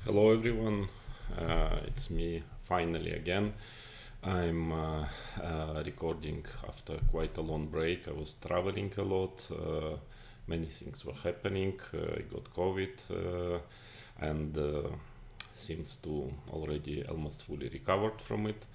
Hello everyone, it's me finally again. I'm recording after quite a long break. I was traveling a lot, many things were happening. I got COVID and seems to already almost fully recovered from it.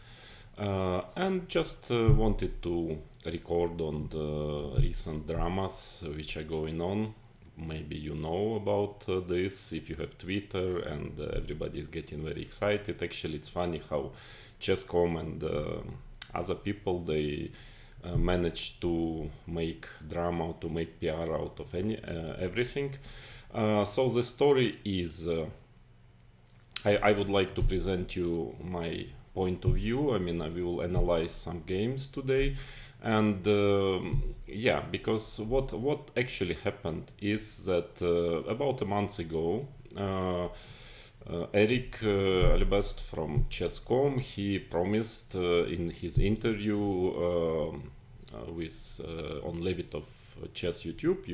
And just wanted to record on the recent dramas which are going on. Maybe you know about this if you have Twitter, and everybody is getting very excited. Actually, it's funny how Chesscom and other people they manage to make drama, to make PR out of everything. So the story is I would like to present you my point of view. I mean, I will analyze some games today, and yeah, because what actually happened is that about a month ago, Eric Albest from Chesscom he promised in his interview with on Levitov Chess YouTube.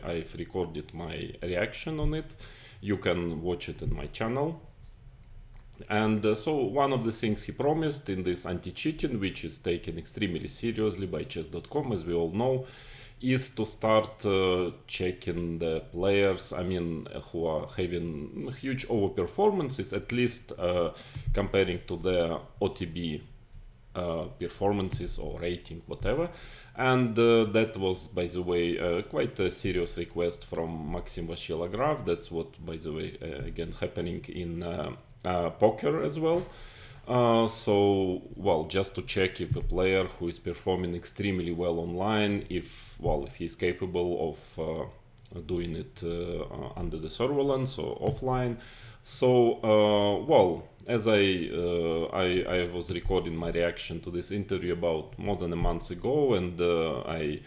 I've recorded my reaction on it. You can watch it in my channel. And so one of the things he promised in this anti-cheating, which is taken extremely seriously by chess.com, as we all know, is to start checking the players, I mean, who are having huge overperformances, at least comparing to their OTB performances or rating, whatever. And that was, by the way, quite a serious request from Maxim Vashilograph. That's what, by the way, again, happening in poker as well. Well, just to check if a player who is performing extremely well online, if he's capable of doing it under the surveillance or offline. As I was recording my reaction to this interview about more than a month ago, and I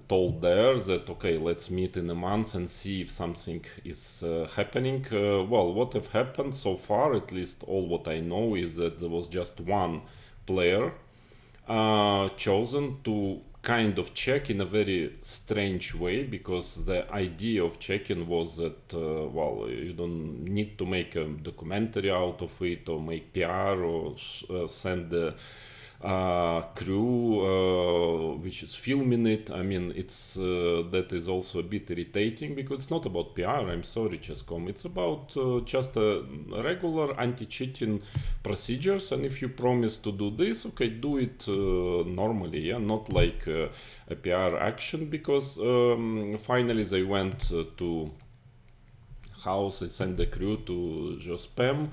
told there that okay, let's meet in a month and see if something is happening. What have happened so far, at least all what I know, is that there was just one player chosen to kind of check in a very strange way, because the idea of checking was that you don't need to make a documentary out of it or make PR or send the crew which is filming it. I mean, it's that is also a bit irritating, because it's not about PR. I'm sorry, Chesscom. It's about just a regular anti-cheating procedures. And if you promise to do this, okay, do it normally, yeah, not like a PR action. Because finally they went to house. They sent the crew to Jospem.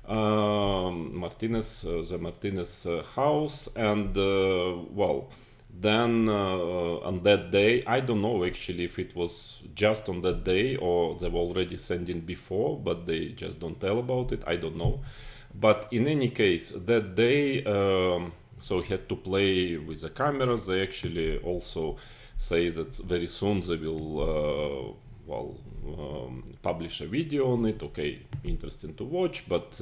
Martinez, the Martinez house, and then on that day, I don't know actually if it was just on that day or they were already sending before, but they just don't tell about it. I don't know. But in any case, that day, so he had to play with the cameras. They actually also say that very soon they will publish a video on it. Okay, interesting to watch, but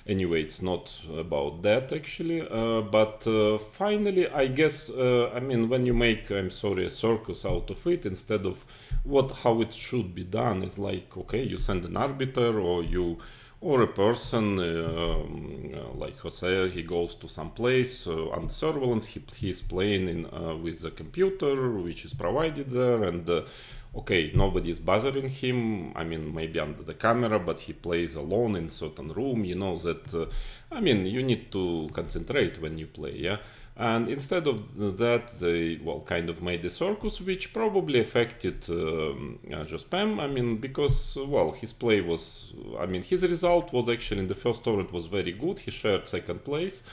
anyway, it's not about that actually. But finally, I guess, I mean, when you make, I'm sorry, a circus out of it, instead of how it should be done is like, okay, you send an arbiter, or a person like Jose, he goes to some place under surveillance, he's playing with the computer which is provided there, and okay, nobody is bothering him. I mean, maybe under the camera, but he plays alone in certain room. You know that, I mean, you need to concentrate when you play, yeah? And instead of that, they, kind of made a circus, which probably affected Jospem. I mean, because, his play was, I mean, his result was actually in the first tournament was very good. He shared second place.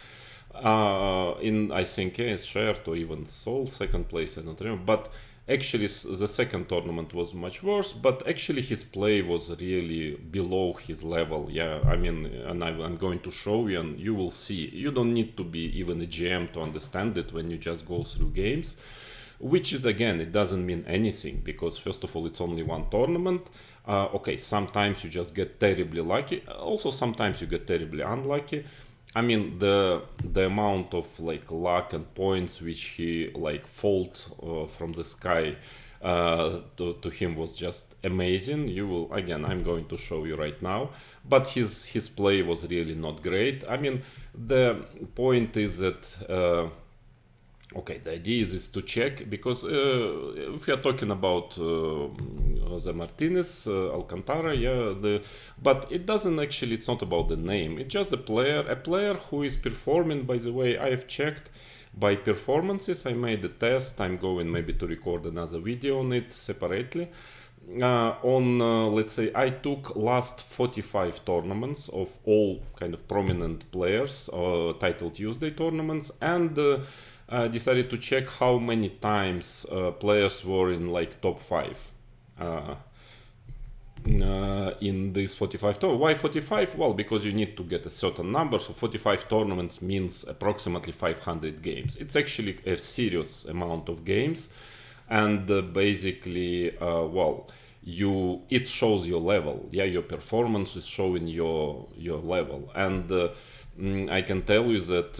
I think, yes, shared or even sole second place, I don't remember. But actually, the second tournament was much worse, but actually his play was really below his level. Yeah, I mean, and I'm going to show you, and you will see. You don't need to be even a GM to understand it when you just go through games, which is, again, it doesn't mean anything, because first of all, it's only one tournament. Okay, sometimes you just get terribly lucky. Also, sometimes you get terribly unlucky. I mean, the amount of like luck and points which he like fold from the sky to him was just amazing. You will, again, I'm going to show you right now, but his play was really not great. I mean, the point is that okay, the idea is to check, because if we are talking about the Martinez, Alcantara, yeah, but it doesn't actually, it's not about the name, it's just a player who is performing. By the way, I have checked by performances, I made a test, I'm going maybe to record another video on it separately. Let's say I took last 45 tournaments of all kind of prominent players, Title Tuesday tournaments, and decided to check how many times players were in like top 5 in these 45 tournaments. Why 45? Well, because you need to get a certain number, so 45 tournaments means approximately 500 games. It's actually a serious amount of games, and basically well, it shows your level. Yeah, your performance is showing your level. And I can tell you that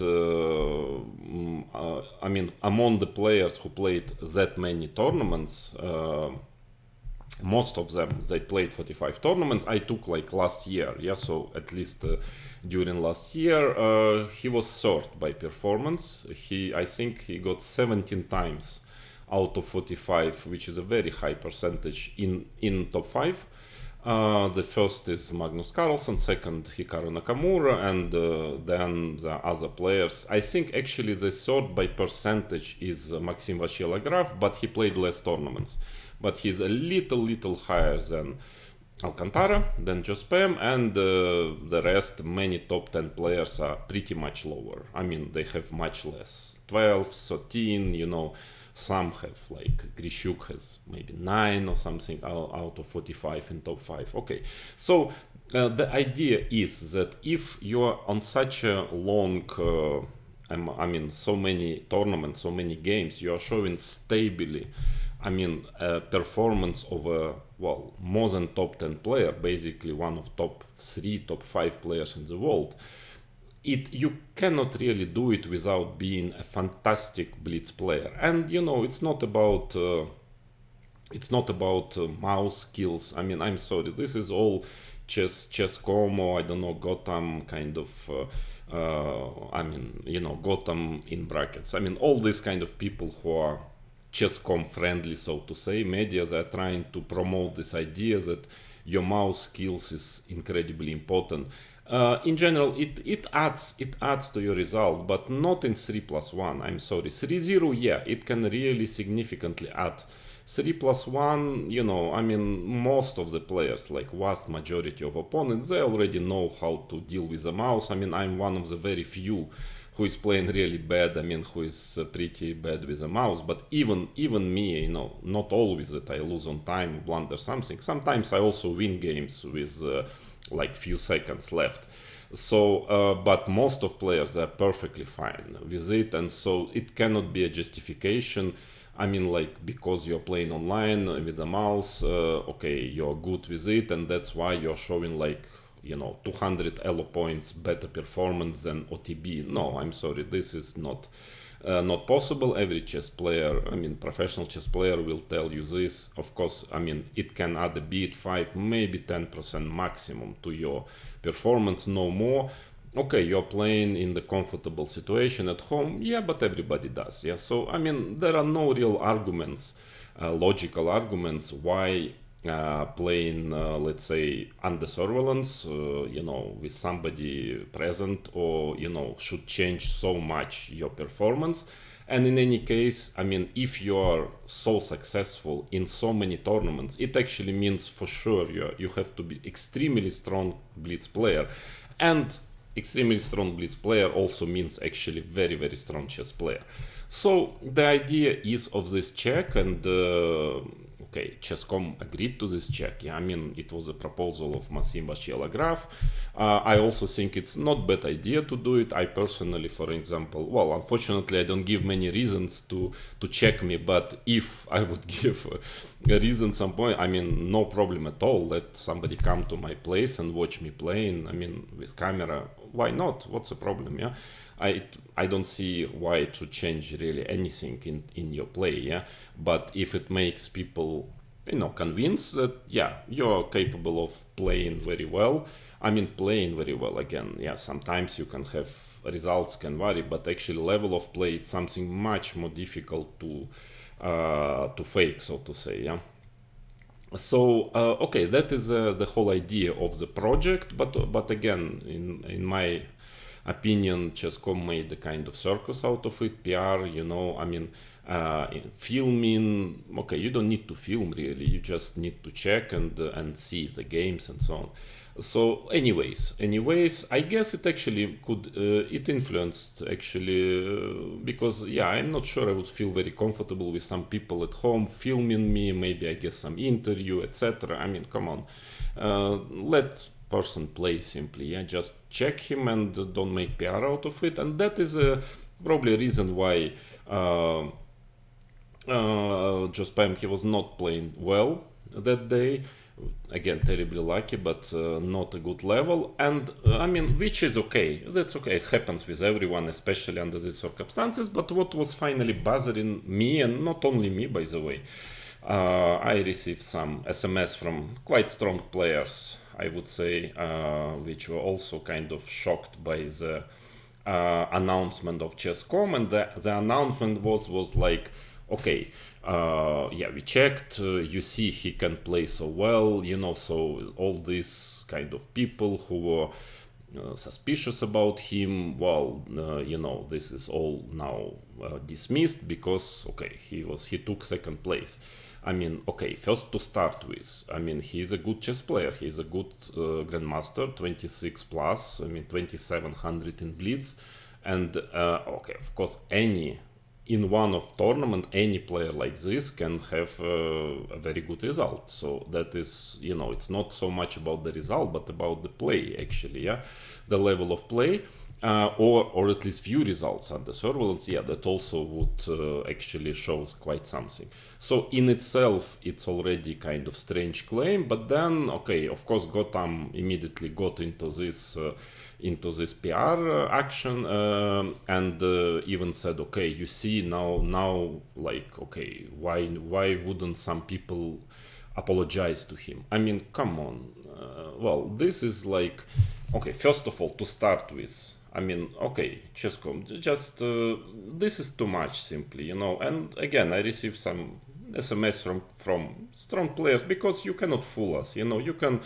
I mean, among the players who played that many tournaments, most of them, they played 45 tournaments. I took like last year, yeah, so at least during last year he was third by performance. I think he got 17 times out of 45, which is a very high percentage in top 5. The first is Magnus Carlsen, second Hikaru Nakamura, and then the other players. I think actually the third by percentage is Maxim Vachier-Lagrave, but he played less tournaments. But he's a little higher than Alcantara, than Jospem, and the rest, many top 10 players are pretty much lower. I mean, they have much less, 12, 13, you know. Some have, like Grishuk has maybe 9 or something out of 45 in top 5. Okay, so the idea is that if you're on such a long, I mean, so many tournaments, so many games, you are showing stably, I mean, performance of a, well, more than top 10 player, basically one of top 3, top 5 players in the world. You cannot really do it without being a fantastic blitz player. And you know, it's not about mouse skills. I mean, I'm sorry, this is all Chesscom, or I don't know, Gotham kind of I mean, you know, Gotham in brackets. I mean, all these kind of people who are Chesscom friendly, so to say, media, are trying to promote this idea that your mouse skills is incredibly important. In general, it adds to your result, but not in 3+1. I'm sorry, 3-0, yeah, it can really significantly add. 3+1, you know, I mean, most of the players, like vast majority of opponents, they already know how to deal with the mouse. I mean, I'm one of the very few who is playing really bad. I mean, who is pretty bad with the mouse. But even me, you know, not always that I lose on time, blunder something. Sometimes I also win games with like few seconds left. So but most of players are perfectly fine with it, and so it cannot be a justification. I mean, like, because you're playing online with the mouse, okay, you're good with it, and that's why you're showing, like, you know, 200 elo points better performance than OTB. No, I'm sorry, this is not possible. Every chess player, I mean, professional chess player will tell you this. Of course, I mean, it can add a bit, 5, maybe 10% maximum to your performance, no more. Okay, you're playing in the comfortable situation at home, yeah, but everybody does, yeah. So, I mean, there are no real arguments, logical arguments why playing, let's say, under surveillance, you know, with somebody present, or, you know, should change so much your performance. And in any case, I mean, if you are so successful in so many tournaments, it actually means for sure you have to be extremely strong blitz player. And extremely strong blitz player also means actually very strong chess player. So the idea is of this check, and okay, Chesscom agreed to this check. Yeah, I mean, it was a proposal of Maxim Vachier-Lagrave. I also think it's not bad idea to do it. I personally, for example, well, unfortunately, I don't give many reasons to check me, but if I would give a reason some point, I mean, no problem at all. Let somebody come to my place and watch me playing, I mean, with camera. why not? What's the problem? Yeah, I don't see why it should change really anything in your play. Yeah, but if it makes people, convinced that yeah, you're capable of playing very well. I mean, playing very well again. Yeah, sometimes you can have results can vary, but actually level of play is something much more difficult to fake, so to say. Yeah. So okay, that is the whole idea of the project. But again, in my opinion, Chesscom made a kind of circus out of it. PR, I mean, filming. Okay, you don't need to film really. You just need to check and see the games and so on. So, anyways, I guess it actually could it influenced actually because yeah, I'm not sure I would feel very comfortable with some people at home filming me. Maybe I guess some interview, etc. I mean, come on, let person play simply. Yeah, just check him and don't make PR out of it. And that is probably a reason why Joe Spam he was not playing well that day. Again, terribly lucky, but not a good level. And I mean, which is okay. That's okay. It happens with everyone, especially under these circumstances. But what was finally bothering me, and not only me, by the way, I received some SMS from quite strong players, I would say, which were also kind of shocked by the announcement of Chesscom. And the announcement was like, okay, yeah, we checked. You see, he can play so well, So all these kind of people who were suspicious about him, well, this is all now dismissed because okay, he took second place. I mean, okay, first to start with, I mean, he's a good chess player. He's a good grandmaster, 26 plus. I mean, 2700 in blitz, and okay, of course, in one of tournament, any player like this can have a very good result. So that is, it's not so much about the result, but about the play actually, yeah, the level of play, or at least few results under surveillance. Yeah, that also would actually shows quite something. So in itself, it's already kind of strange claim. But then, okay, of course, Gotham immediately got into this PR action and even said, okay, you see now, like, okay, why wouldn't some people apologize to him? I mean, come on. Well, this is like, okay, first of all, to start with, I mean, okay, Chesscom, just this is too much simply, And again, I received some SMS from strong players because you cannot fool us, You can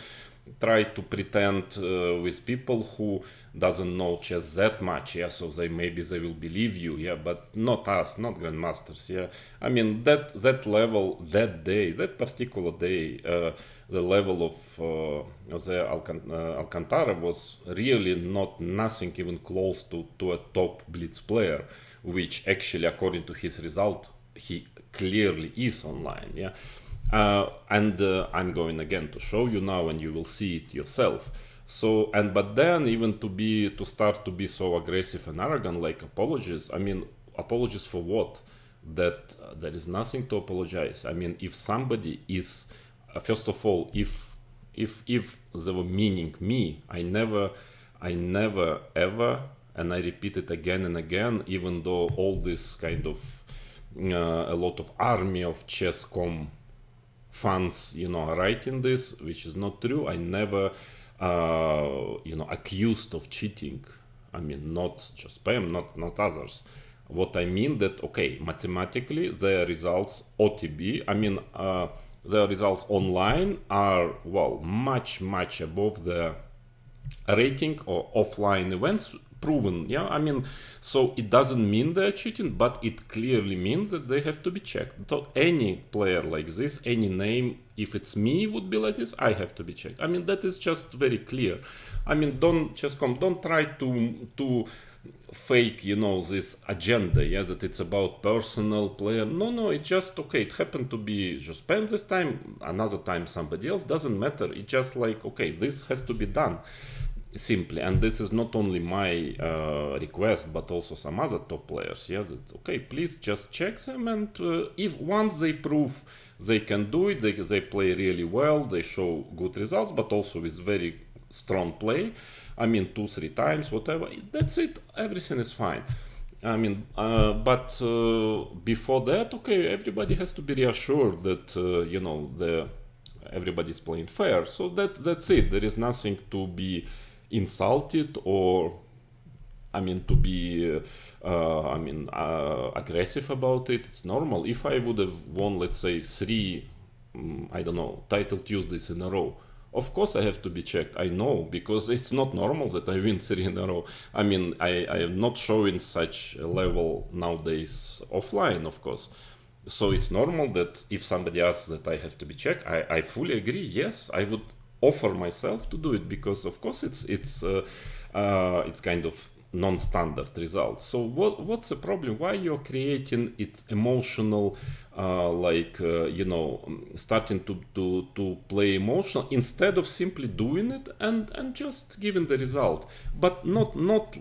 try to pretend with people who doesn't know chess that much, yeah, so maybe they will believe you, yeah, but not us, not grandmasters, yeah. I mean, that level, that day, that particular day, the level of the Alcantara was really nothing even close to a top blitz player, which actually, according to his result, he clearly is online, yeah. And I'm going again to show you now, and you will see it yourself. So, but then even to start to be so aggressive and arrogant, like apologies. I mean, apologies for what? That there is nothing to apologize. I mean, if somebody is, first of all, if they were meaning me, I never ever, and I repeat it again and again, even though all this kind of a lot of army of Chesscom fans, are writing this, which is not true. I never, accused of cheating. I mean, not just spam, not others. What I mean that, okay, mathematically, their results OTB, I mean, their results online are, well, much above the rating or offline events proven. Yeah, I mean, so it doesn't mean they're cheating, but it clearly means that they have to be checked. So any player like this, any name, if it's me would be like this, I have to be checked. I mean, that is just very clear. I mean, don't try to fake, this agenda, yeah, that it's about personal player. No, it just, okay, it happened to be just spam this time, another time somebody else, doesn't matter. It's just like, okay, this has to be done simply. And this is not only my request, but also some other top players, yeah, that, okay, please just check them, and if once they prove they can do it, they play really well, they show good results, but also with very strong play. I mean, 2-3 times, whatever. That's it. Everything is fine. I mean, but before that, okay, everybody has to be reassured that the everybody's playing fair. So that's it. There is nothing to be insulted or, I mean, to be aggressive about it. It's normal. If I would have won, let's say, three, I don't know, title Tuesdays in a row, of course I have to be checked. I know, because it's not normal that I win three in a row. I mean, I am not showing such a level nowadays offline, of course. So it's normal that if somebody asks that I have to be checked, I fully agree. Yes, I would offer myself to do it, because of course it's kind of non-standard results. So what's the problem? Why you're creating it emotional, starting to play emotional instead of simply doing it and just giving the result, but not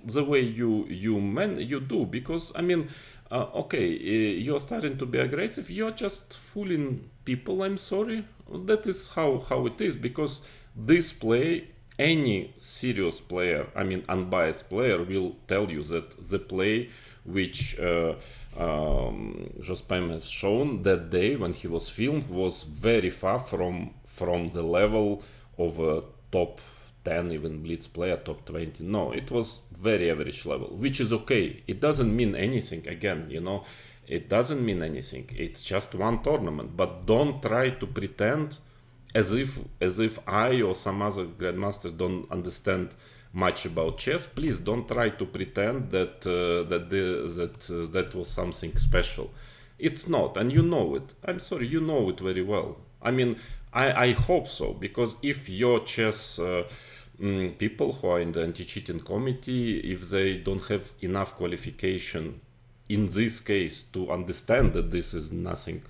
the way you do, because I mean, you're starting to be aggressive. You're just fooling people. I'm sorry. That is how it is, because this play, any serious player, I mean unbiased player, will tell you that the play which Jospin has shown that day when he was filmed was very far from the level of a top 10, even blitz player, top 20. No, it was very average level, which is okay. It doesn't mean anything. Again, it doesn't mean anything. It's just one tournament. But don't try to pretend as if I or some other grandmaster don't understand much about chess. Please don't try to pretend that that was something special. It's not, and you know it. I'm sorry, you know it very well. I mean, I hope so, because if your chess people who are in the anti-cheating committee, if they don't have enough qualification in this case to understand that this is nothing,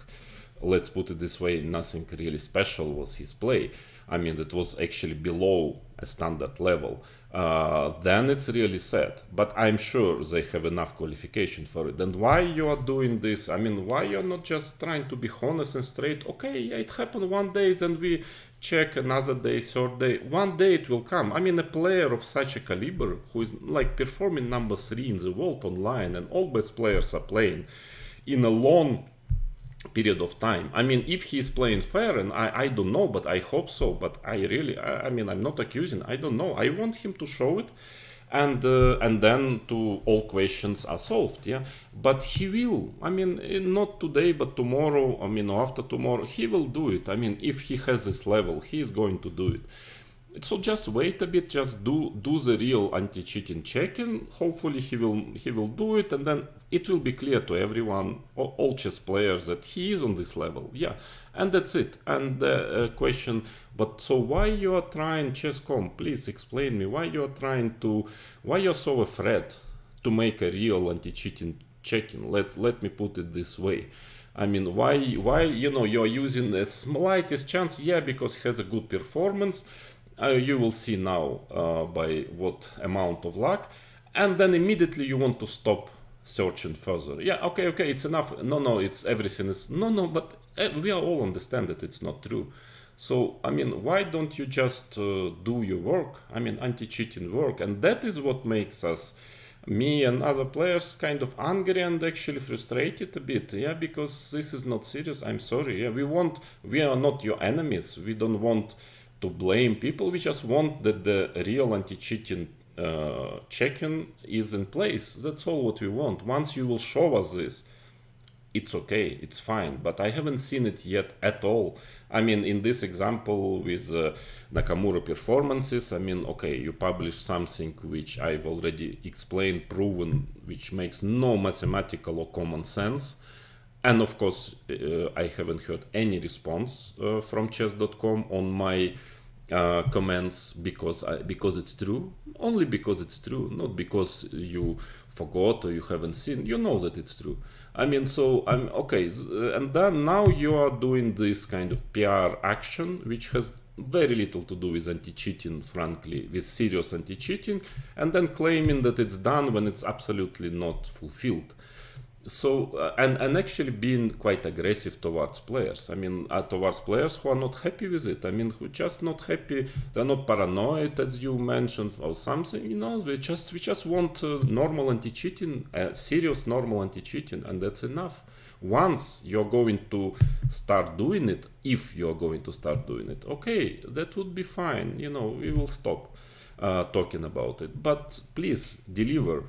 let's put it this way, nothing really special was his play, I mean, that was actually below a standard level, then it's really sad. But I'm sure they have enough qualification for it. And why you are doing this? I mean, why you're not just trying to be honest and straight? Okay, it happened one day, then we check another day, third day. One day it will come. I mean, a player of such a caliber who is like performing number 3 in the world online, and all best players are playing in a long period of time. I mean, if he's playing fair, and I don't know, but I hope so, but I mean, I'm not accusing, I don't know. I want him to show it, and then all questions are solved, yeah. But he will, I mean, not today, but tomorrow, I mean, or after tomorrow, he will do it. I mean, if he has this level, he is going to do it. So just wait a bit, just do the real anti-cheating checking. Hopefully he will do it, and then it will be clear to everyone, all chess players, that he is on this level. Yeah, and that's it. And the question, but so why you are trying, Chesscom? Please explain me why you're so afraid to make a real anti-cheating checking. Let me put it this way. I mean, why you're using the slightest chance? Yeah, because he has a good performance. You will see now by what amount of luck, and then immediately you want to stop searching further. Yeah, okay, it's enough. No, it's everything is no, but we all understand that it's not true. So I mean, why don't you just do your work? I mean, anti-cheating work, and that is what makes us, me and other players, kind of angry and actually frustrated a bit. Yeah, because this is not serious. I'm sorry. Yeah, we are not your enemies. We don't want to blame people. We just want that the real anti-cheating checking is in place. That's all what we want. Once you will show us this, it's okay, it's fine, but I haven't seen it yet at all. I mean, in this example with Nakamura performances, I mean, okay, you publish something which I've already explained, proven, which makes no mathematical or common sense. And of course, I haven't heard any response from chess.com on my comments because it's true. Only because it's true, not because you forgot or you haven't seen. You know that it's true. I mean, so I'm okay. And then now you are doing this kind of PR action, which has very little to do with anti-cheating, frankly, with serious anti-cheating, and then claiming that it's done when it's absolutely not fulfilled. So and actually being quite aggressive towards players. I mean, towards players who are not happy with it. I mean, who just not happy. They're not paranoid, as you mentioned, or something. You know, we just want normal anti-cheating, serious normal anti-cheating, and that's enough. Once you're going to start doing it, if you're going to start doing it, okay, that would be fine. You know, we will stop talking about it. But please deliver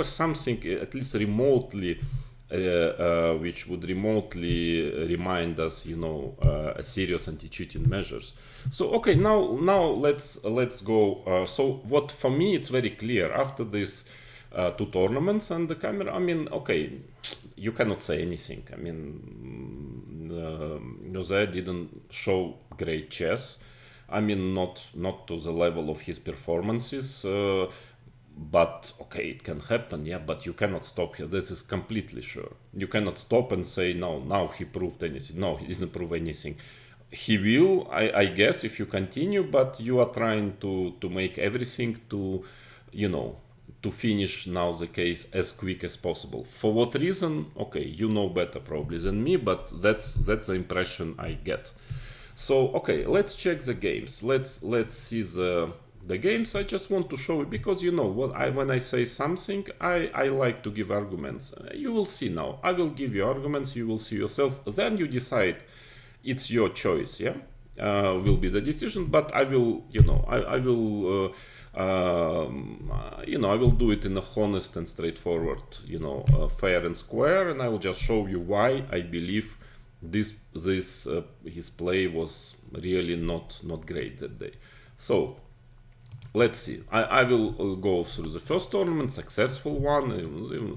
something at least remotely, which would remotely remind us, you know, a serious anti-cheating measures. So okay, now let's go. So what for me it's very clear after this. Two tournaments and the camera. I mean, okay, you cannot say anything. I mean, Jose didn't show great chess. I mean, not to the level of his performances, but okay, it can happen, yeah. But you cannot stop here. This is completely sure. You cannot stop and say no. Now he proved anything. No, he didn't prove anything. He will, I guess, if you continue. But you are trying to make everything to, you know, to finish now the case as quick as possible. For what reason? Okay, you know better probably than me, but that's the impression I get. So okay, let's check the games. Let's see the games. I just want to show it because you know what when I say something, I like to give arguments. You will see now. I will give you arguments. You will see yourself. Then you decide. It's your choice. Yeah, will be the decision. But I will, you know, I will. You know, I will do it in a honest and straightforward, you know, fair and square, and I will just show you why I believe this his play was really not great that day. So let's see. I will go through the first tournament, successful one,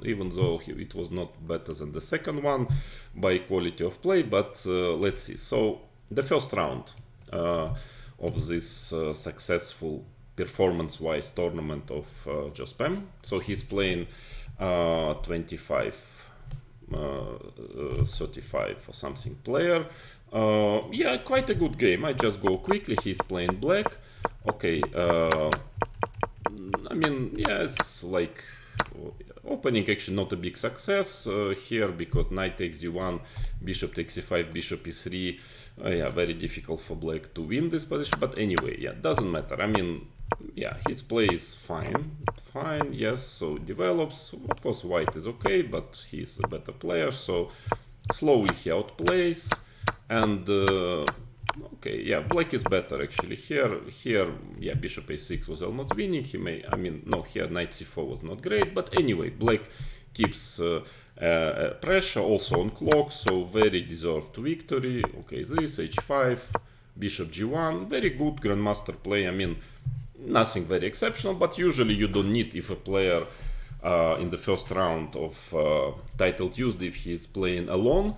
even though it was not better than the second one by quality of play. But let's see. So the first round of this successful performance-wise tournament of Chesscom. So he's playing 25. 35 or something player. Yeah, quite a good game. I just go quickly. He's playing black. Okay. I mean, yeah, it's like opening actually not a big success here because knight takes d1, bishop takes e5, bishop e3. Yeah, very difficult for black to win this position. But anyway, yeah, doesn't matter. I mean, yeah, his play is fine, yes. So develops. Of course, white is okay, but he's a better player. So slowly he outplays, and okay, yeah, black is better actually here. Yeah, bishop a6 was almost winning. He may, I mean, no, here knight c4 was not great, but anyway, black keeps pressure also on clock, so very deserved victory. Okay, this h5, bishop g1, very good grandmaster play. I mean, nothing very exceptional, but usually you don't need if a player in the first round of title Tuesday, if he's playing alone,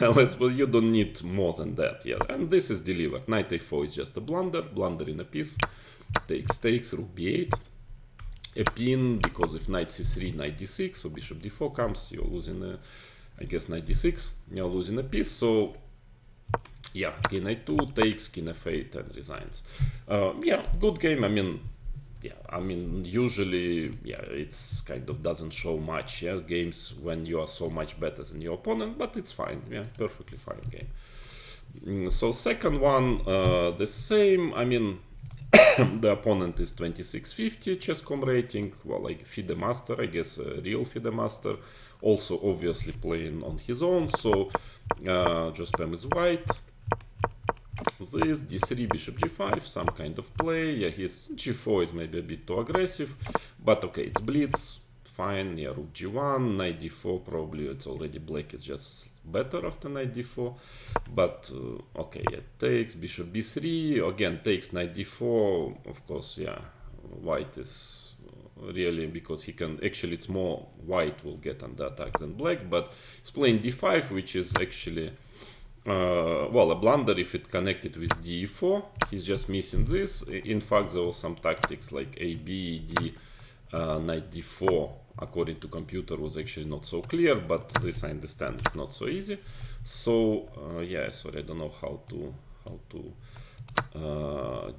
you don't need more than that. Yeah, and this is delivered. Knight a4 is just a blunder in a piece. Takes, rook b8. A pin, because if knight c3, knight d6, so bishop d4 comes, you're losing I guess knight d6, you're losing a piece. So yeah, king a2 takes, king f8 and resigns. Yeah, good game. I mean, yeah, I mean, usually, yeah, it's kind of doesn't show much, yeah, games when you are so much better than your opponent, but it's fine, yeah, perfectly fine game. So second one, the same. I mean, the opponent is 2650 Chesscom rating, well, like FIDE master, I guess, real FIDE master, also obviously playing on his own. So Chesscom is white. This d3, bishop g5, some kind of play. Yeah, his g4 is maybe a bit too aggressive, but okay, it's blitz, fine. Yeah, rook g1, knight d4, probably it's already black is just better after knight d4, but okay, yeah, takes, bishop b3, again takes knight d4, of course, yeah, white is really, because he can, actually it's more white will get under attack than black, but he's playing d5, which is actually well, a blunder if it connected with d4. He's just missing this. In fact, there was some tactics like a, b, d, knight d4, according to computer, was actually not so clear, but this I understand it's not so easy. So yeah, sorry, I don't know how to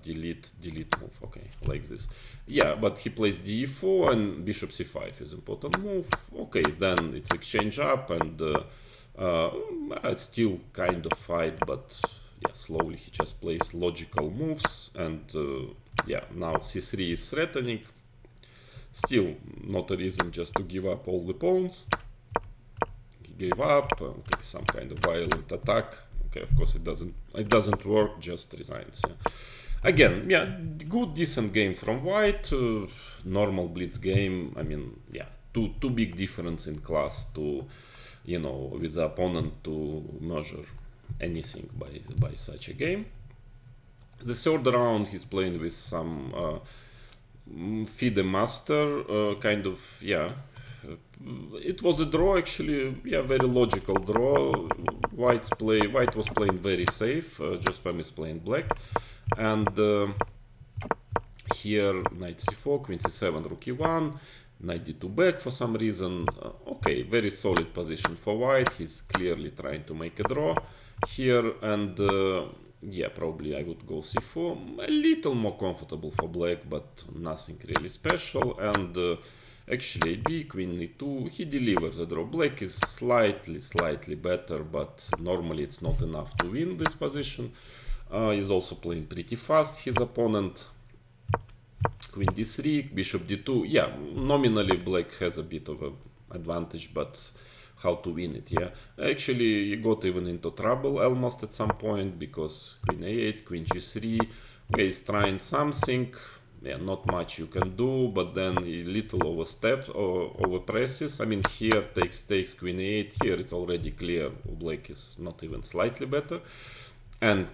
delete move. Okay, like this. Yeah, but he plays d4 and bishop c5 is important move. Okay, then it's exchange up and still kind of fight, but yeah, slowly he just plays logical moves and yeah, now c3 is threatening. Still not a reason just to give up all the pawns. He gave up. Okay, some kind of violent attack. Okay, of course it doesn't work. Just resigns. Yeah. Again, yeah, good decent game from white. Normal blitz game. I mean, yeah, too big difference in class to, you know, with the opponent to measure anything by such a game. The third round he's playing with some FIDE master, kind of, yeah. It was a draw actually, yeah, very logical draw. White was playing very safe, Chesscom is playing black. And here knight c4, queen c7, rook e1, knight d2 back for some reason. Okay, very solid position for white. He's clearly trying to make a draw here, and yeah, probably I would go c4. A little more comfortable for black, but nothing really special. And actually b, queen e2, he delivers a draw. Black is slightly better, but normally it's not enough to win this position. He's also playing pretty fast, his opponent. Queen d3, bishop d2. Yeah, nominally black has a bit of an advantage, but how to win it? Yeah, actually he got even into trouble almost at some point, because queen a8, queen g3. Okay, he's trying something. Yeah, not much you can do, but then he little oversteps or overpresses. I mean, here takes queen a8. Here it's already clear black is not even slightly better, and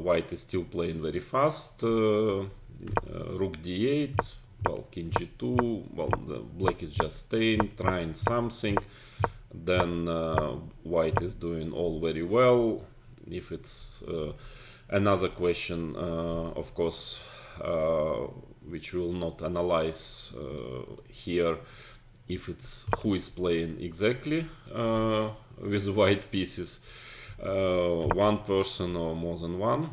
white is still playing very fast. Rook d8, well, king g2, well, the black is just staying, trying something. Then white is doing all very well. If it's another question, of course, which we will not analyze here, if it's who is playing exactly with white pieces, one person or more than one.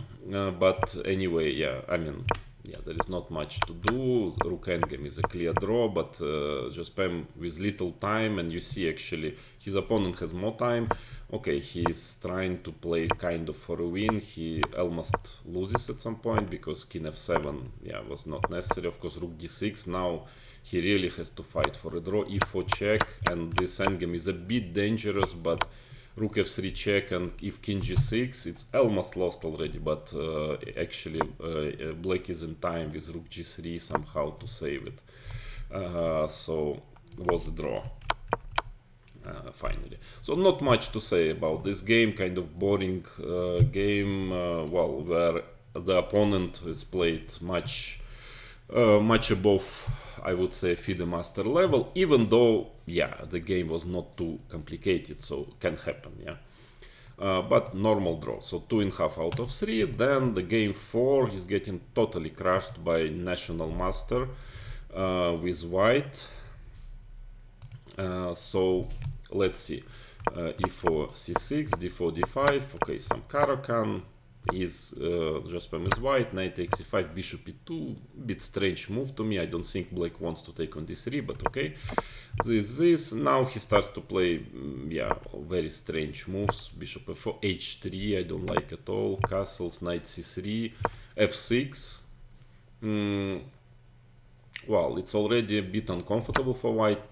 But anyway, yeah, I mean, yeah, there is not much to do. Rook endgame is a clear draw, but Chesscom with little time, and you see actually his opponent has more time. Okay, he's trying to play kind of for a win. He almost loses at some point because king f7, yeah, was not necessary. Of course, rook d6, now he really has to fight for a draw. e4 check, and this endgame is a bit dangerous, but rook f3 check, and if king g6, it's almost lost already, but actually black is in time with rook g3 somehow to save it. So was a draw finally. So not much to say about this game, kind of boring game, well, where the opponent has played much above, I would say, FIDE master level, even though, yeah, the game was not too complicated, so can happen, yeah. But normal draw, so 2.5 out of 3. Then the game 4 is getting totally crushed by national master with white. So let's see, e4 c6, d4 d5. Okay, some Caro-Kann. Chesscom is white, knight takes e5, bishop e2. Bit strange move to me. I don't think black wants to take on d3, but okay. This now he starts to play, yeah, very strange moves. Bishop f4, h3, I don't like at all. Castles, knight c3, f6. Well, it's already a bit uncomfortable for white.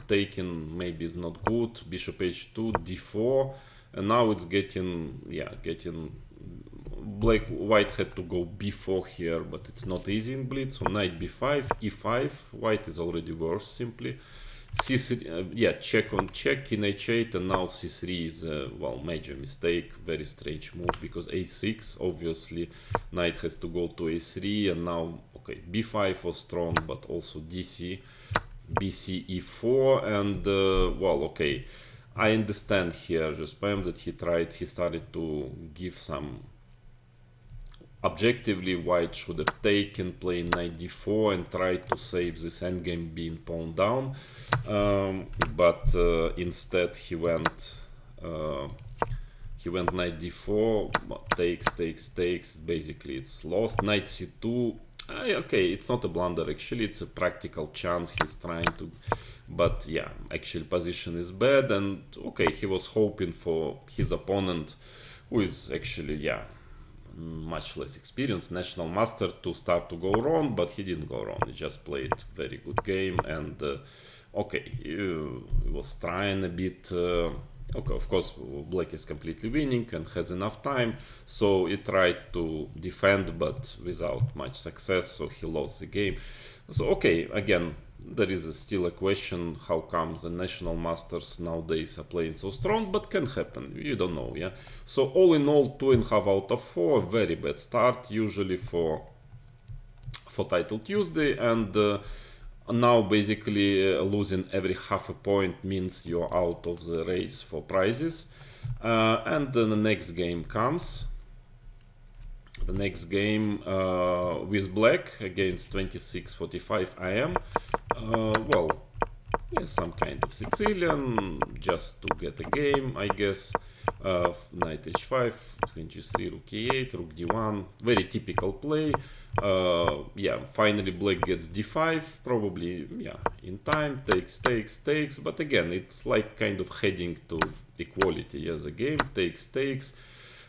Taking maybe is not good. Bishop h2, d4, and now it's getting, yeah, white had to go b4 here, but it's not easy in blitz. So knight b5, e5. White is already worse simply. c3, yeah, check on check, king h8, and now c3 is a, well, major mistake. Very strange move, because a6, obviously knight has to go to a3, and now, okay, b5 was strong, but also bc e4, and well, okay, I understand here Chesscom that he started to give some. Objectively, white should have taken, playing knight d4, and tried to save this endgame being pawned down, but instead he went he went knight d4, takes, basically it's lost. Knight c2, okay, it's not a blunder actually, it's a practical chance he's trying to, but yeah, actually position is bad, and okay, he was hoping for his opponent, who is actually, yeah, much less experienced, national master, to start to go wrong, but he didn't go wrong, he just played very good game, and okay, he was trying a bit, okay, of course, black is completely winning and has enough time, so he tried to defend, but without much success, so he lost the game. So, okay, again, there is still a question how come the national masters nowadays are playing so strong, but can happen, you don't know, yeah. So, all in all, 2.5 out of 4, very bad start, usually for Title Tuesday, and now basically losing every half a point means you're out of the race for prizes. And then the next game comes. The next game with black against 2645 IM. Well, yeah, some kind of Sicilian, just to get a game, I guess. Knight h5, queen g3, rook e8, rook d1, very typical play. Yeah, finally black gets d5, probably, yeah, in time, takes, but again, it's like kind of heading to equality. Yeah, the game takes,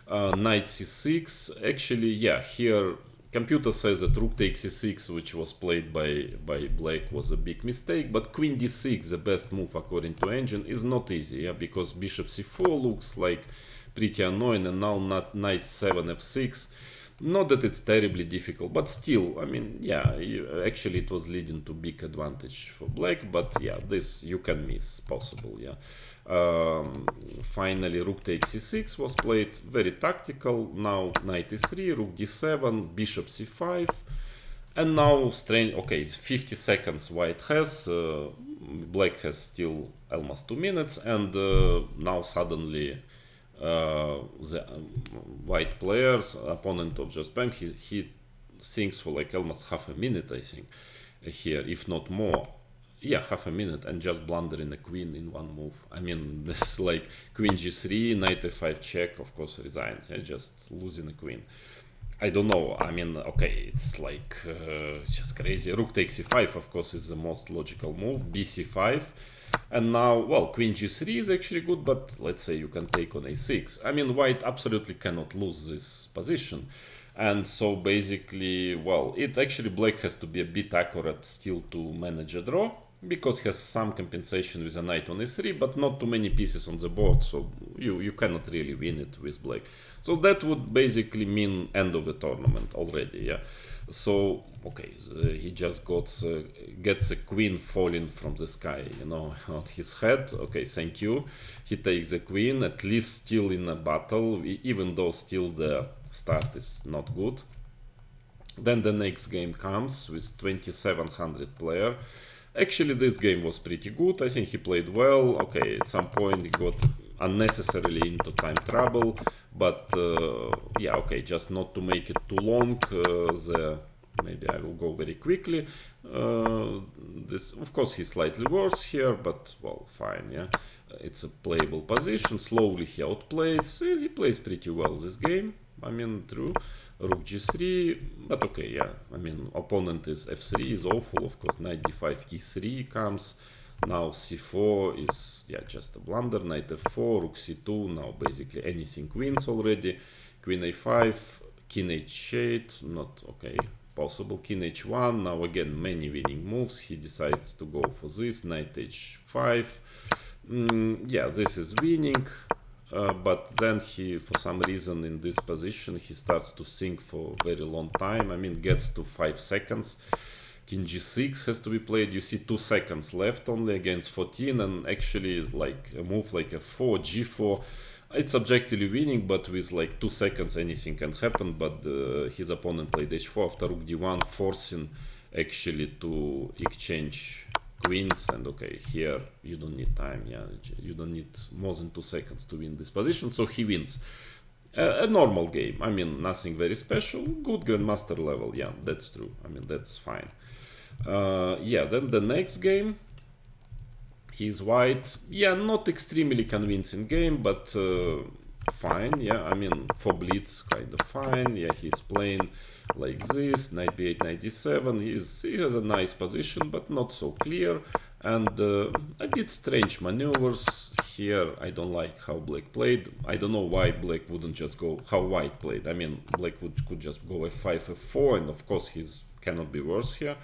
knight c6, actually, yeah, here computer says that rook takes c6, which was played by black, was a big mistake, but queen d6, the best move according to engine, is not easy, yeah, because bishop c4 looks like pretty annoying, and now not knight 7 f6. Not that it's terribly difficult, but still, I mean, yeah, actually it was leading to big advantage for black, but yeah, this you can miss, possible, yeah. Finally, rook takes c6 was played, very tactical. Now knight e3, rook d7, bishop c5, and now strange. Okay, 50 seconds white has, black has still almost 2 minutes, and now suddenly the white players, opponent of Chesscom, he thinks for like almost half a minute, I think, here, if not more. Yeah, half a minute, and just blundering a queen in one move. I mean, this like queen g3, knight f5 check, of course resigns, yeah, just losing a queen. I don't know, I mean, okay, it's like just crazy. Rook takes c5, of course, is the most logical move, bc5, and now, well, queen g3 is actually good, but let's say you can take on a6. I mean, white absolutely cannot lose this position. And so basically, well, it actually, black has to be a bit accurate still to manage a draw, because has some compensation with a knight on e3, but not too many pieces on the board, so you cannot really win it with black. So that would basically mean end of the tournament already, yeah. So, okay, he just gets a queen falling from the sky, you know, on his head. Okay, thank you. He takes the queen, at least still in a battle, even though still the start is not good. Then the next game comes with 2700 player. Actually, this game was pretty good. I think he played well. Okay, at some point he got unnecessarily into time trouble, but yeah, okay, just not to make it too long. Maybe I will go very quickly. This, of course, he's slightly worse here, but well, fine. Yeah, it's a playable position. Slowly he outplays. He plays pretty well this game. I mean, true. Rook g3, but okay, yeah, I mean, opponent is f3 is awful, of course. Knight d5, e3 comes, now c4 is, yeah, just a blunder. Knight f4, rook c2, now basically anything wins already. Queen a5, king h8, not okay, possible. King h1, now again many winning moves. He decides to go for this. Knight h5, yeah, this is winning. But then he, for some reason, in this position, he starts to think for a very long time. I mean, gets to 5 seconds. King g6 has to be played. You see 2 seconds left only against 14, and actually, like a move like a 4, g4, it's objectively winning, but with like 2 seconds, anything can happen. But his opponent played h4 after rook d1, forcing actually to exchange queens, and okay, here you don't need time, yeah, you don't need more than 2 seconds to win this position, so he wins. A normal game, I mean, nothing very special, good grandmaster level, yeah, that's true, I mean, that's fine. Yeah, then the next game, he's white, yeah, not extremely convincing game, but fine, yeah, I mean, for blitz, kind of fine, yeah, he's playing like this, knight b8, knight d7, he has a nice position, but not so clear, and a bit strange maneuvers here. I don't like how black played. I don't know why black wouldn't just go how white played. I mean, black could just go f5, f4, and of course he's cannot be worse here.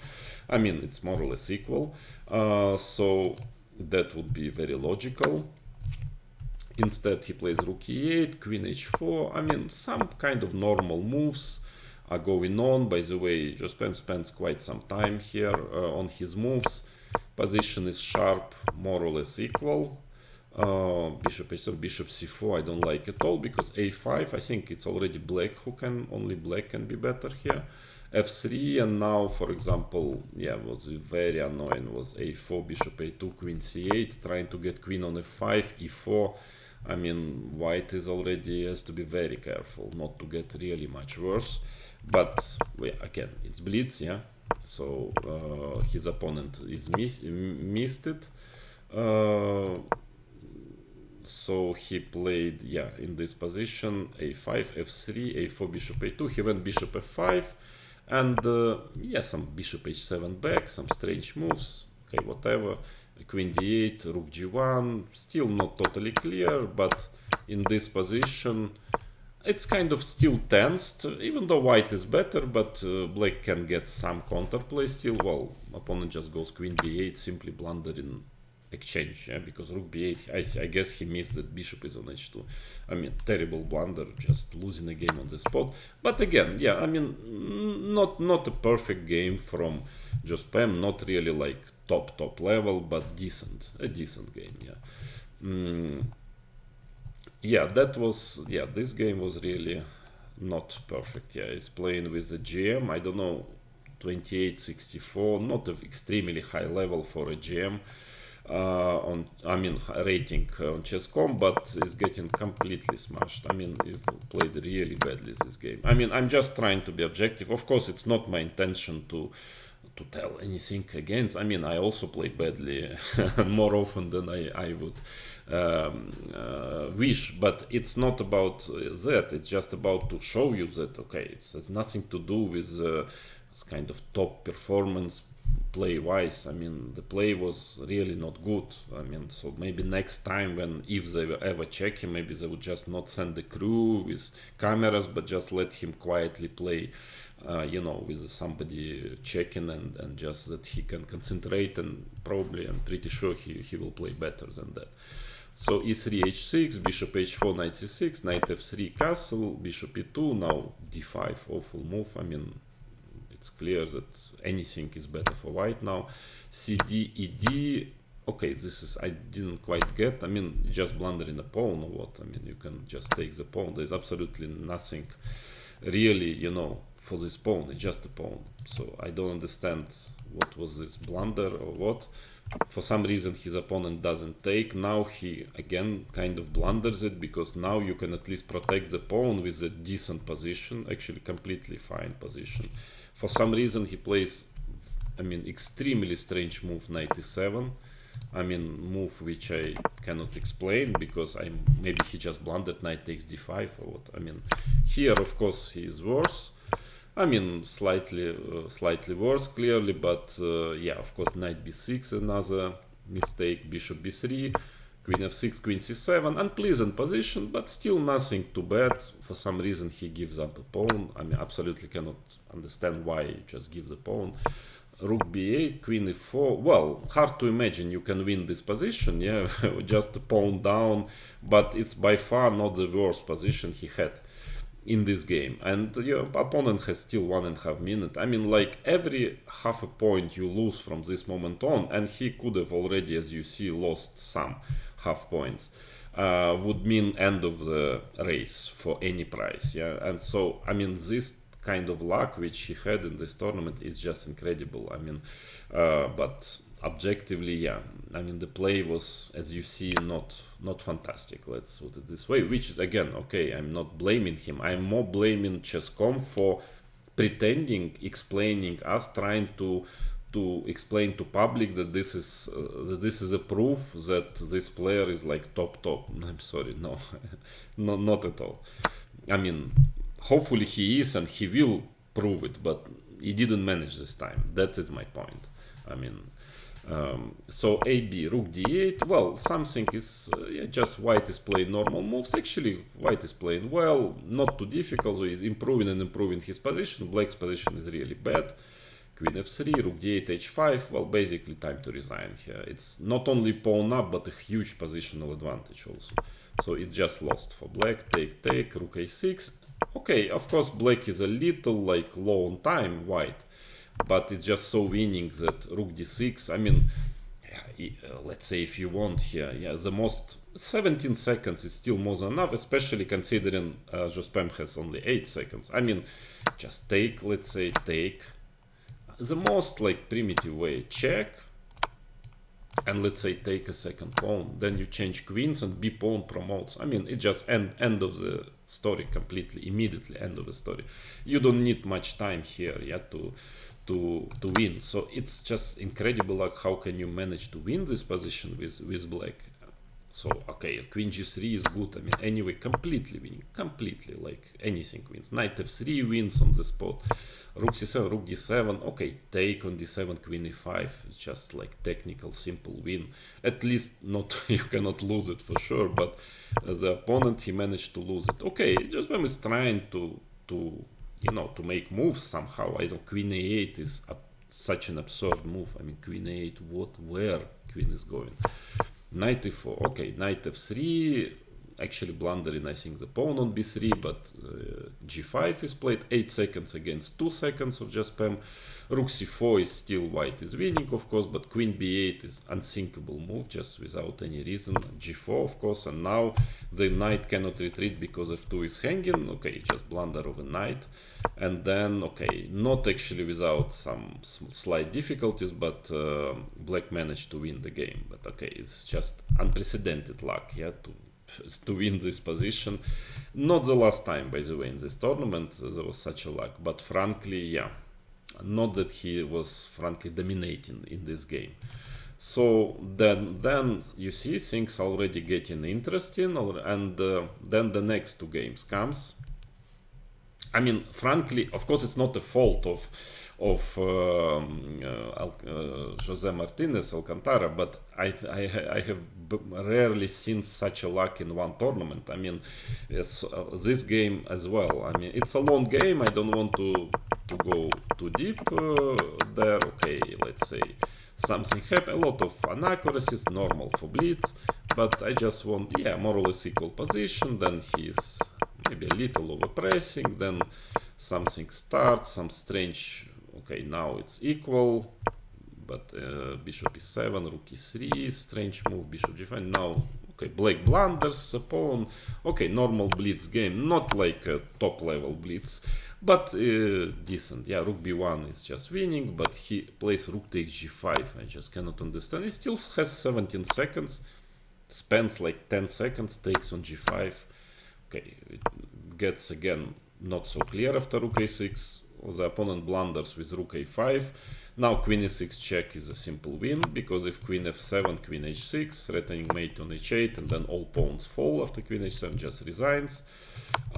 I mean, it's more or less equal, so that would be very logical. Instead, he plays rook e8, queen h4. I mean, some kind of normal moves are going on. By the way, Chesscom spends quite some time here on his moves. Position is sharp, more or less equal. Bishop h7, bishop c4, I don't like at all, because a5, I think it's already black who can, only black can be better here. f3, and now, for example, yeah, what's very annoying was a4, bishop a2, queen c8, trying to get queen on f5, e4. I mean, white is already has to be very careful not to get really much worse. But well, again, it's blitz, yeah. So his opponent is missed it. So he played, yeah, in this position, a5, f3, a4, bishop a2. He went bishop f5, and yeah, some bishop h7 back, some strange moves. Okay, whatever. Queen d8, rook g1, still not totally clear, but in this position it's kind of still tensed, even though white is better, but black can get some counterplay still. Well, opponent just goes queen b8, simply blundering exchange, yeah, because rook b8, I guess he missed that bishop is on h2. I mean, terrible blunder, just losing a game on the spot. But again, yeah, I mean, not a perfect game from Chesscom, not really like top level, but a decent game, yeah. Yeah, that was, yeah, this game was really not perfect. Yeah, it's playing with a GM, I don't know, 2864, not an extremely high level for a GM. On, I mean, rating on Chesscom, but is getting completely smashed. I mean, you played really badly this game. I mean, I'm just trying to be objective. Of course, it's not my intention to tell anything against. I mean, I also play badly more often than I would wish, but it's not about that. It's just about to show you that, okay, it has nothing to do with this kind of top performance play wise. I mean, the play was really not good. I mean, so maybe next time, when if they ever check him, maybe they would just not send the crew with cameras, but just let him quietly play, you know, with somebody checking, and just that he can concentrate, and probably I'm pretty sure he will play better than that. So e3, h6, bishop h4, knight c6, knight f3, castle, bishop e2, now d5, awful move. I mean, it's clear that anything is better for white now. cd, ed, okay, this is, I didn't quite get, I mean, just blundering a pawn or what? I mean, you can just take the pawn. There's absolutely nothing really, you know, for this pawn. It's just a pawn. So I don't understand what was this blunder or what. For some reason his opponent doesn't take. Now he again kind of blunders it, because now you can at least protect the pawn with a decent position, actually completely fine position. For some reason he plays, I mean, extremely strange move, knight e7. I mean, move which I cannot explain, because maybe he just blundered knight takes d5 or what. I mean, here of course he is worse. I mean, slightly worse, clearly, but yeah, of course, knight b6, another mistake, bishop b3, queen f6, queen c7, unpleasant position, but still nothing too bad. For some reason he gives up a pawn. I mean, absolutely cannot understand why you just give the pawn. Rook b8, queen e4. Well, hard to imagine you can win this position, yeah, just a pawn down, but it's by far not the worst position he had in this game. And your opponent has still 1.5 minutes. I mean, like, every half a point you lose from this moment on, and he could have already, as you see, lost some half points, would mean end of the race for any price, yeah. And so, I mean, this kind of luck which he had in this tournament is just incredible. I mean, but objectively, yeah, I mean, the play was, as you see, not fantastic, let's put it this way, which is, again, okay, I'm not blaming him. I'm more blaming Chesscom for pretending, explaining us, trying to to explain to public that this is a proof that this player is like top. I'm sorry, no, no, not at all. I mean, hopefully he is and he will prove it, but he didn't manage this time. That is my point. I mean, so AB, rook d8. Well, something is just white is playing normal moves. Actually, white is playing well, not too difficult. So he's improving and improving his position. Black's position is really bad. Queen f3, rook d8, h5. Well, basically time to resign here. It's not only pawn up, but a huge positional advantage also. So it just lost for black. Take, rook a6. Okay, of course, black is a little like low on time, white, but it's just so winning that rook d6. I mean, let's say if you want here, the most 17 seconds is still more than enough, especially considering Jospem has only 8 seconds. I mean, just take, let's say, take. The most like primitive way, check, and let's say take a second pawn, then you change queens and b pawn promotes. I mean, it just end of the story completely, immediately end of the story. You don't need much time here to win. So it's just incredible, like how can you manage to win this position with black. So okay, queen g3 is good. I mean, anyway, completely winning, completely, like anything wins. Knight f3 wins on the spot. Rook c7, rook d7. Okay, take on d7, queen e5. It's just like technical, simple win. At least not you cannot lose it for sure, but the opponent, he managed to lose it. Okay, just when he's trying to make moves somehow. I don't. Queen a8 is such an absurd move. I mean, queen a8. Where queen is going? Knight e4. Okay, knight f3. Actually blundering, I think, the pawn on b3, but g5 is played. 8 seconds against 2 seconds of Jospem. Rook c4 is still white is winning, of course, but queen b8 is unthinkable move, just without any reason. G4, of course, and now the knight cannot retreat because f2 is hanging. Okay, just blunder of a knight. And then, okay, not actually without some slight difficulties, but black managed to win the game. But okay, it's just unprecedented luck, yeah, to win this position. Not the last time, by the way, in this tournament there was such a luck, but frankly, yeah, not that he was frankly dominating in this game. So then you see things already getting interesting, and then the next two games comes. I mean, frankly, of course, it's not the fault of Jose Martinez, Alcantara, but I have rarely seen such a luck in one tournament. I mean, it's, this game as well. I mean, it's a long game. I don't want to go too deep there. Okay, let's say something happened. A lot of inaccuracies, normal for blitz, but I just want, yeah, more or less equal position. Then he's maybe a little overpressing. Then something starts, some strange. Okay, now it's equal, but bishop e7, rook e3, strange move, bishop g5. Now, okay, black blunders a pawn. Okay, normal blitz game, not like a top level blitz, but decent. Yeah, rook b1 is just winning, but he plays rook takes g5. I just cannot understand. He still has 17 seconds, spends like 10 seconds, takes on g5. Okay, it gets again not so clear after rook a6. The opponent blunders with rook a5. Now queen e6 check is a simple win, because if queen f7, queen h6, threatening mate on h8, and then all pawns fall after queen h7, just resigns.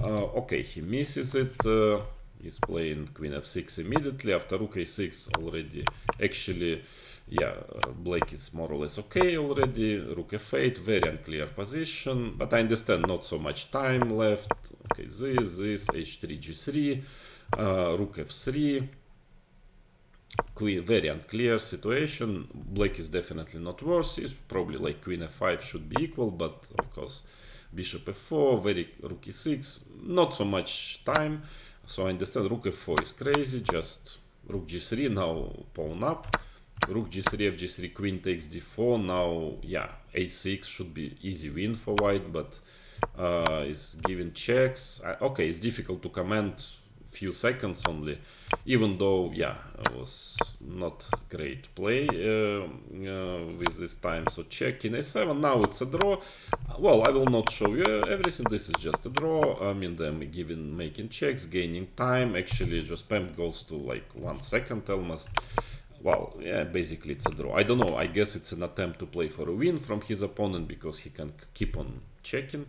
Okay, he misses it. He's playing queen f6 immediately after rook a6 already. Actually, yeah, black is more or less okay already. Rook f8, very unclear position, but I understand not so much time left. Okay, this, h3, g3. Rook f3, queen, very unclear situation. Black is definitely not worse. It's probably like queen f5 should be equal, but of course bishop f4, very rook e6, not so much time. So I understand rook f4 is crazy, just rook g3, now pawn up, rook g3, f g3, queen takes d4. Now, yeah, a6 should be easy win for white, but it's giving checks. Okay, it's difficult to comment few seconds only, even though, yeah, it was not great play with this time. So check in a7. Now it's a draw. Well, I will not show you everything. This is just a draw. I mean, them making checks, gaining time. Actually, Jospem goes to like 1 second almost. well, yeah, basically it's a draw. I don't know, I guess it's an attempt to play for a win from his opponent because he can keep on checking.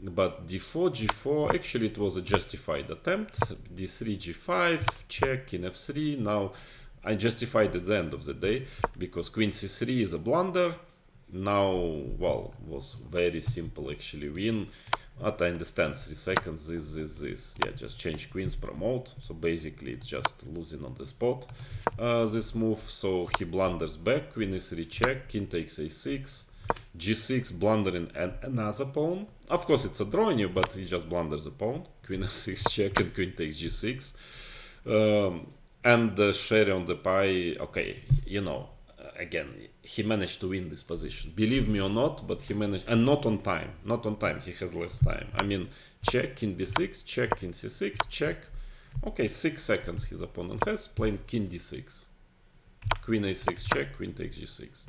But d4, g4, actually it was a justified attempt. d3, g5, check, king f3. Now I justified at the end of the day because queen c3 is a blunder. Now, well, was very simple actually win. But I understand 3 seconds, this. Yeah, just change queens, promote. So basically it's just losing on the spot, this move. So he blunders back, queen e3 check, king takes a6, g6 blundering another pawn. Of course it's a draw in you, but he just blunders the pawn. Queen f6 check and queen takes g6. And the sherry on the pie, okay, you know, again, he managed to win this position. Believe me or not, but he managed, and not on time. Not on time, he has less time. I mean, check, king b6, check, king c6, check. Okay, 6 seconds his opponent has, playing king d6. Queen a6 check, queen takes g6.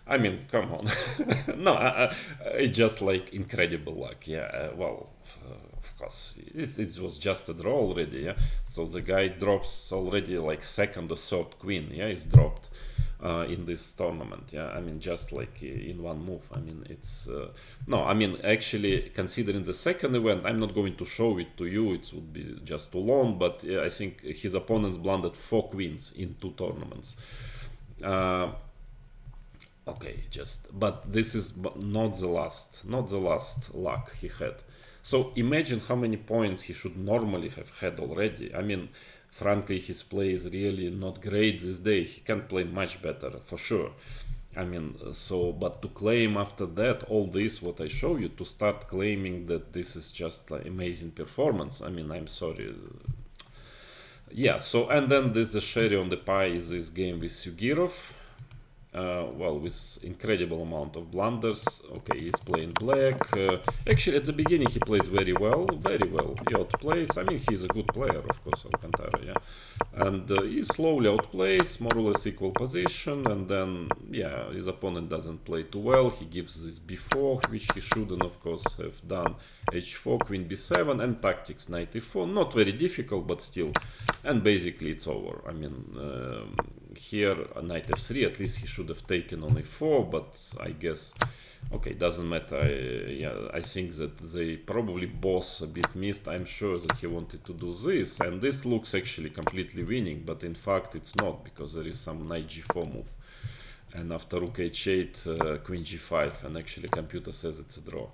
I mean, come on. No, it's just like incredible luck. Yeah, well, of course, it was just a draw already. Yeah, so the guy drops already like second or third queen. Yeah, it's dropped in this tournament. Yeah, I mean, just like in one move. I mean, it's no. I mean, actually, considering the second event, I'm not going to show it to you. It would be just too long. But I think his opponents blundered 4 queens in 2 tournaments. Okay, but this is not the last luck he had. So imagine how many points he should normally have had already. I mean, frankly, his play is really not great this day. He can play much better, for sure. I mean, so, but to claim after that, all this, what I show you, to start claiming that this is just like amazing performance, I mean, I'm sorry. Yeah, so, and then there's the cherry on the pie is this game with Sugirov. Well, with incredible amount of blunders. Okay, he's playing black. Actually, at the beginning he plays very well. He outplays. I mean, he's a good player, of course, Alcantara, yeah. And he slowly outplays, more or less equal position. And then, yeah, his opponent doesn't play too well. He gives this b4, which he shouldn't, of course, have done. h4, queen b7, and tactics knight e4. Not very difficult, but still. And basically it's over. I mean, here knight f3, at least he should have taken on a4, but I guess, okay, doesn't matter. I think that they probably both a bit missed. I'm sure that he wanted to do this, and this looks actually completely winning, but in fact it's not, because there is some knight g4 move, and after rook h8, queen g5, and actually computer says it's a draw.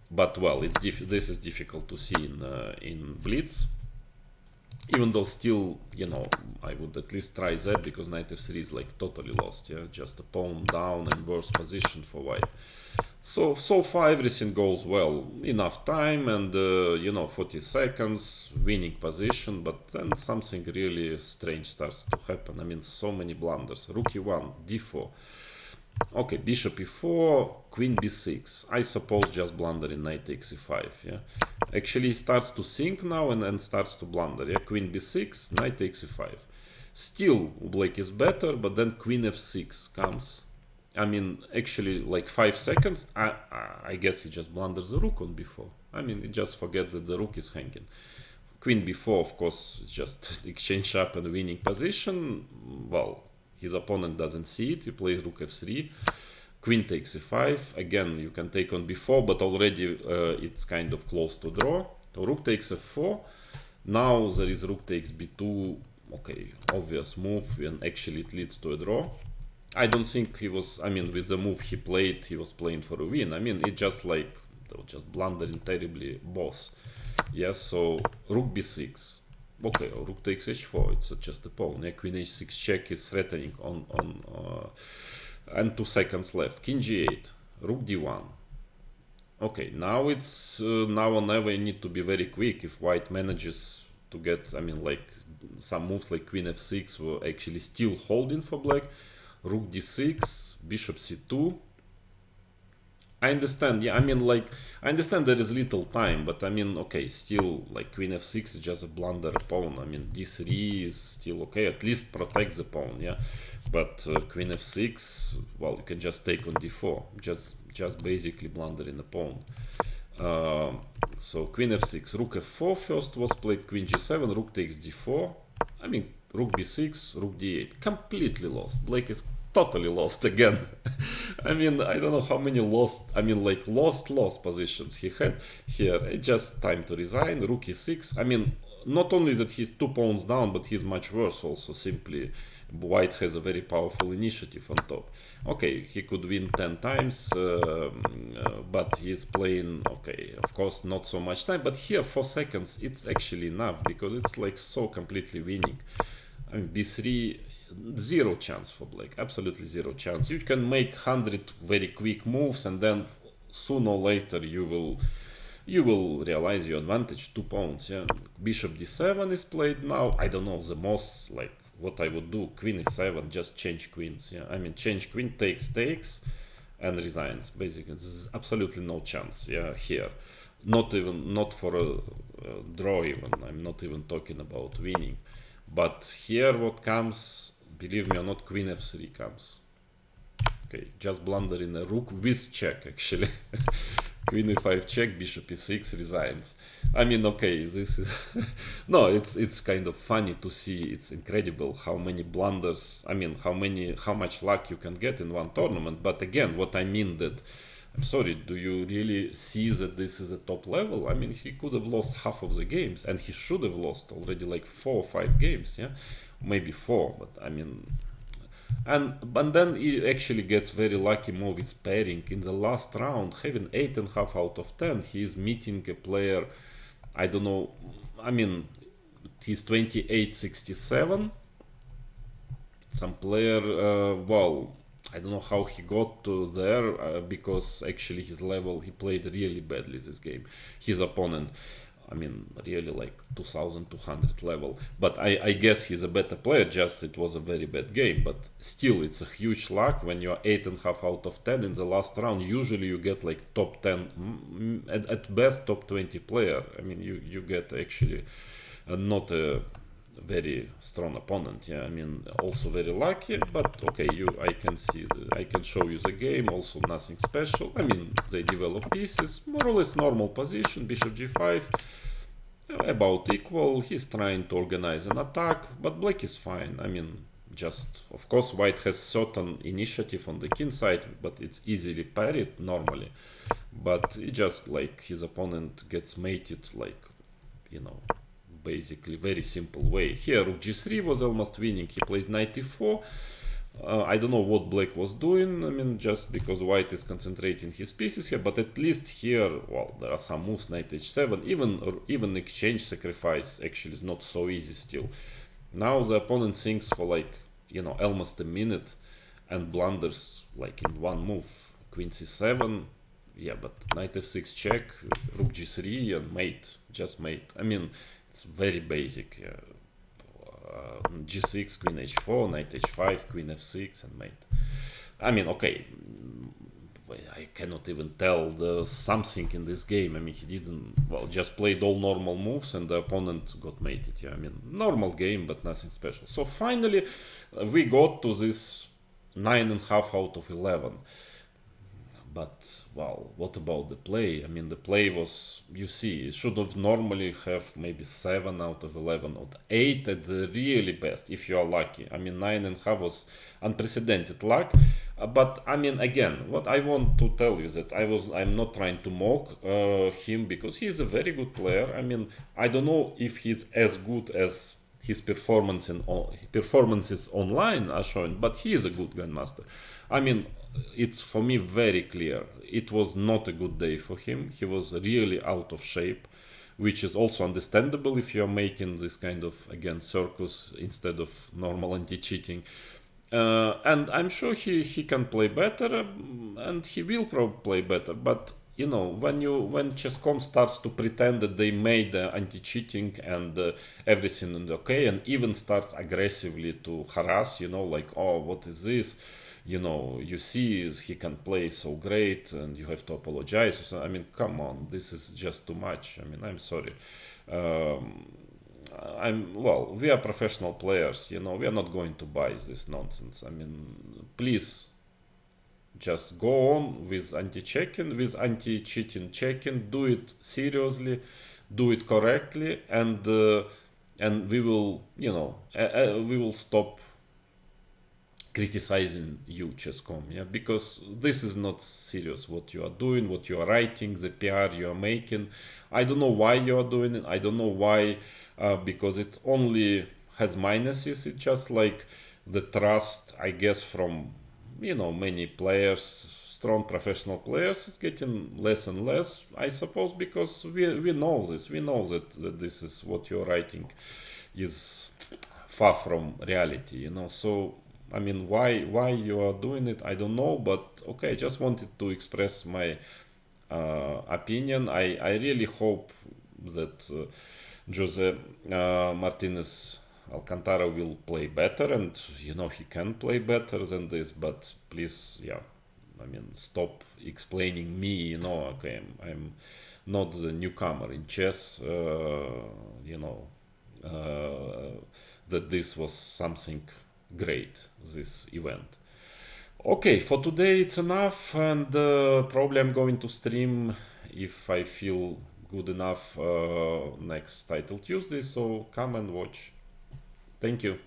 But well, this is difficult to see in blitz. Even though still, you know, I would at least try that, because knight f3 is like totally lost, yeah, just a pawn down and worse position for white. So far everything goes well, enough time, and you know, 40 seconds, winning position, but then something really strange starts to happen. I mean, so many blunders. Rook e1, d4. Okay, bishop e4, queen b6. I suppose just blundering knight takes e5, yeah. Actually, he starts to think now and starts to blunder, yeah. Queen b6, knight takes e5. Still, black is better, but then queen f6 comes. I mean, actually, like 5 seconds, I guess he just blunders the rook on b4. I mean, he just forgets that the rook is hanging. Queen b4, of course, it's just exchange up and winning position. Well, his opponent doesn't see it. He plays rook f3. Queen takes e5. Again, you can take on b4, but already it's kind of close to draw. Rook takes f4. Now there is rook takes b2. Okay, obvious move, and actually it leads to a draw. I don't think he was, I mean, with the move he played, he was playing for a win. I mean, it just like, they were just blundering terribly both. Yes, so rook b6. Okay, rook takes h4, it's just a pawn. Yeah, queen h6 check is threatening and 2 seconds left. King g8, rook d1. Okay, now it's now or never. You need to be very quick. If white manages to get, I mean, like some moves like queen f6 were actually still holding for black. Rook d6, bishop c2. I understand, yeah, I mean, like, I understand there is little time, but I mean, okay, still, like, queen f6 is just a blunder pawn. I mean, d3 is still okay, at least protect the pawn, yeah. But queen f6, well, you can just take on d4, just basically blundering the pawn. So queen f6, rook f4 first was played, queen g7, rook takes d4. I mean, rook b6, rook d8. Completely lost. Blake is totally lost again. I mean, I don't know how many lost positions he had here. It's just time to resign. Rook e6. I mean, not only that he's 2 pawns down, but he's much worse also. Simply, white has a very powerful initiative on top. Okay, he could win 10 times, but he's playing, okay, of course, not so much time. But here, 4 seconds, it's actually enough, because it's like so completely winning. I mean, b3, zero chance for Blake, absolutely zero chance. You can make 100 very quick moves, and then sooner or later you will realize your advantage. 2 pawns. Yeah, bishop d7 is played now. I don't know, the most, like, what I would do, queen e7, just change queens. Yeah, I mean, change queen, takes and resigns. Basically, there's absolutely no chance. Yeah, here, not for a draw even. I'm not even talking about winning. But here what comes, believe me or not, queen f3 comes. Okay, just blundering a rook with check, actually. Queen e5 check, bishop e6, resigns. I mean, okay, this is no, it's kind of funny to see. It's incredible how many blunders, I mean, how much luck you can get in one tournament. But again, what I mean that, I'm sorry, do you really see that this is a top level? I mean, he could have lost half of the games, and he should have lost already like 4 or 5 games, yeah, maybe 4, but I mean. But then he actually gets very lucky move with pairing in the last round, having 8.5 out of 10. He is meeting a player, I don't know, I mean, he's 28.67. Some player, well, I don't know how he got to there, because actually his level, he played really badly this game. His opponent, I mean, really like 2200 level. But I guess he's a better player, just it was a very bad game. But still, it's a huge luck when you're 8.5 out of 10 in the last round. Usually you get like top 10, at best top 20 player. I mean, you get actually not a very strong opponent. Yeah, I mean, also very lucky, but okay, I can see, I can show you the game. Also nothing special. I mean, they develop pieces, more or less normal position. Bishop g5, about equal. He's trying to organize an attack, but black is fine. I mean, just, of course, white has certain initiative on the king side, but it's easily parried normally. But it just like his opponent gets mated, like, you know, basically very simple way. Here rook g3 was almost winning. He plays knight e4. I don't know what black was doing. I mean, just because white is concentrating his pieces here, but at least here, well, there are some moves. Knight h7, even exchange sacrifice actually is not so easy still. Now the opponent thinks for, like, you know, almost a minute and blunders like in one move. Queen c7, yeah, but knight f6 check, rook g3 and mate, just mate. I mean, it's very basic. G6, queen h4, knight h5, queen f6 and mate. I mean, okay, I cannot even tell something in this game. I mean, he didn't, well, just played all normal moves and the opponent got mated. Yeah, I mean, normal game, but nothing special. So finally, we got to this 9.5 out of 11. But, well, what about the play? I mean, the play was, you see, it should have normally have maybe 7 out of 11 or 8 at the really best, if you are lucky. I mean, 9.5 was unprecedented luck. But, I mean, again, what I want to tell you that I'm not trying to mock him, because he is a very good player. I mean, I don't know if he's as good as his performances online are showing, but he is a good grandmaster. I mean, it's for me very clear. It was not a good day for him. He was really out of shape, which is also understandable if you're making this kind of, again, circus instead of normal anti-cheating. And I'm sure he can play better, and he will probably play better. But you know, when Chesscom starts to pretend that they made anti-cheating and everything is okay, and even starts aggressively to harass, you know, like, oh, what is this? You know, you see he can play so great and you have to apologize. So, I mean, come on, this is just too much. I mean, I'm sorry. Well, we are professional players, you know, we are not going to buy this nonsense. I mean, please just go on with anti-checking, with anti-cheating checking, do it seriously, do it correctly, and and we will, you know, we will stop criticizing you, Chesscom, yeah, because this is not serious what you are doing, what you are writing, the PR you are making. I don't know why you are doing it. I don't know why, because it only has minuses. It's just like the trust, I guess, from, you know, many players, strong professional players, is getting less and less, I suppose, because we know this. We know that this is what you're writing is far from reality, you know. So I mean, why you are doing it, I don't know, but okay, I just wanted to express my opinion. I really hope that Jose Martinez Alcantara will play better, and you know he can play better than this. But please, yeah, I mean, stop explaining me. You know, okay, I'm not the newcomer in chess. You know, that this was something great, this event. Okay, for today it's enough, and probably I'm going to stream if I feel good enough next Title Tuesday. So come and watch. Thank you.